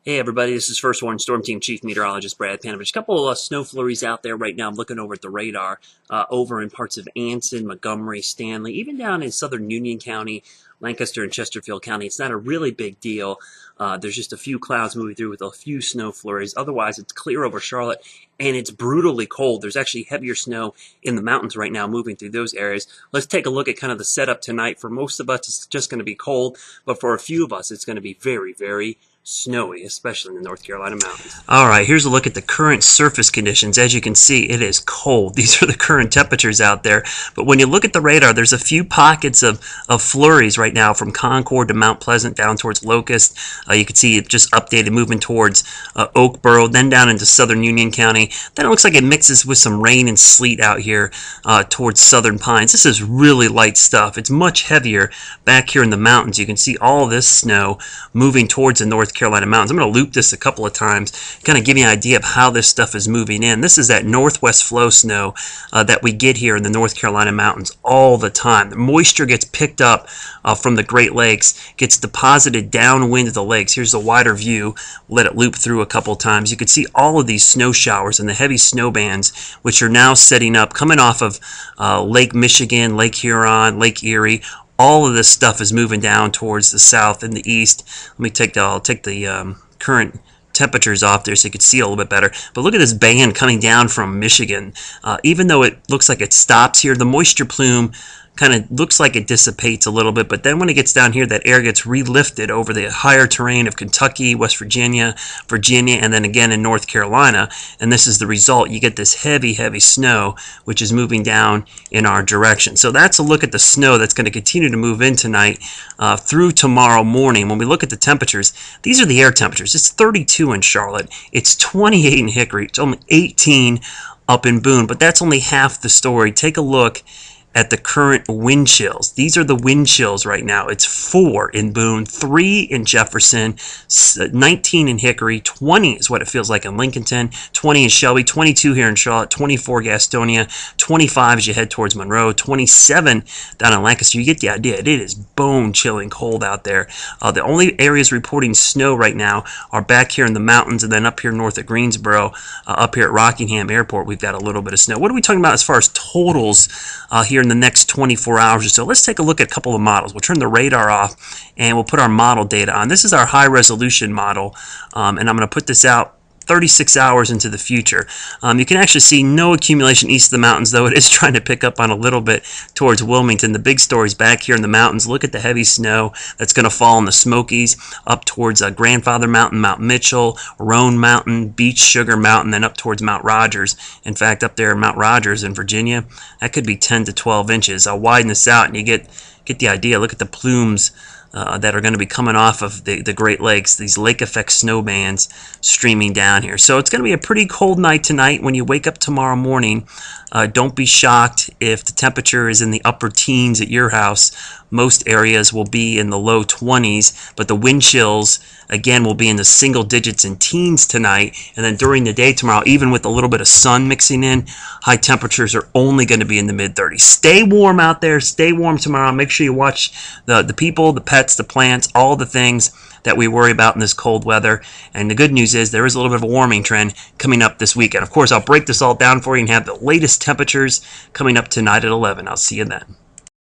Hey everybody, this is First Warning Storm Team Chief Meteorologist Brad Panovich. A couple of snow flurries out there right now. I'm looking over at the radar over in parts of Anson, Montgomery, Stanley, even down in southern Union County, Lancaster and Chesterfield County. It's not a really big deal. There's just a few clouds moving through with a few snow flurries. Otherwise, it's clear over Charlotte, and it's brutally cold. There's actually heavier snow in the mountains right now moving through those areas. Let's take a look at kind of the setup tonight. For most of us, it's just going to be cold, but for a few of us, it's going to be very, very snowy, especially in the North Carolina mountains. All right, here's a look at the current surface conditions. As you can see, it is cold. These are the current temperatures out there. But when you look at the radar, there's a few pockets of flurries right now from Concord to Mount Pleasant down towards Locust. You can see it just updated moving towards Oakboro, then down into southern Union County. Then it looks like it mixes with some rain and sleet out here towards Southern Pines. This is really light stuff. It's much heavier back here in the mountains. You can see all this snow moving towards the North Carolina mountains. I'm going to loop this a couple of times, kind of give you an idea of how this stuff is moving in. This is that northwest flow snow that we get here in the North Carolina mountains all the time. The moisture gets picked up from the Great Lakes, gets deposited downwind of the lakes. Here's a wider view. Let it loop through a couple times. You can see all of these snow showers and the heavy snow bands, which are now setting up, coming off of Lake Michigan, Lake Huron, Lake Erie. All of this stuff is moving down towards the south and the east. I'll take the current temperatures off there so you can see a little bit better. But look at this band coming down from Michigan. Even though it looks like it stops here, the moisture plume kind of looks like it dissipates a little bit, but then when it gets down here, that air gets relifted over the higher terrain of Kentucky, West Virginia, and then again in North Carolina, and this is the result. You get this heavy, heavy snow, which is moving down in our direction. So that's a look at the snow that's going to continue to move in tonight through tomorrow morning. When we look at the temperatures, these are the air temperatures. It's 32 in Charlotte. It's 28 in Hickory. It's only 18 up in Boone, but that's only half the story. Take a look at the current wind chills. These are the wind chills right now. It's 4 in Boone, 3 in Jefferson, 19 in Hickory, 20 is what it feels like in Lincolnton, 20 in Shelby, 22 here in Charlotte, 24 Gastonia, 25 as you head towards Monroe, 27 down in Lancaster. You get the idea. It is bone-chilling cold out there. The only areas reporting snow right now are back here in the mountains and then up here north of Greensboro, up here at Rockingham Airport, we've got a little bit of snow. What are we talking about as far as totals here in the next 24 hours or so? Let's take a look at a couple of models. We'll turn the radar off and we'll put our model data on. This is our high resolution model, and I'm going to put this out 36 hours into the future. You can actually see no accumulation east of the mountains, though it is trying to pick up on a little bit towards Wilmington. The big story's back here in the mountains. Look at the heavy snow that's going to fall in the Smokies up towards Grandfather Mountain, Mount Mitchell, Roan Mountain, Beach Sugar Mountain, then up towards Mount Rogers. In fact, up there in Mount Rogers in Virginia, that could be 10 to 12 inches. I'll widen this out and you get the idea. Look at the plumes that are going to be coming off of the Great Lakes, these lake effect snow bands streaming down here. So it's going to be a pretty cold night tonight. When you wake up tomorrow morning, don't be shocked if the temperature is in the upper teens at your house. Most areas will be in the low 20s, but the wind chills, again, will be in the single digits and teens tonight. And then during the day tomorrow, even with a little bit of sun mixing in, high temperatures are only going to be in the mid-30s. Stay warm out there. Stay warm tomorrow. Make sure you watch the people, the pets, the plants, all the things that we worry about in this cold weather. And the good news is there is a little bit of a warming trend coming up this weekend. Of course, I'll break this all down for you and have the latest temperatures coming up tonight at 11. I'll see you then.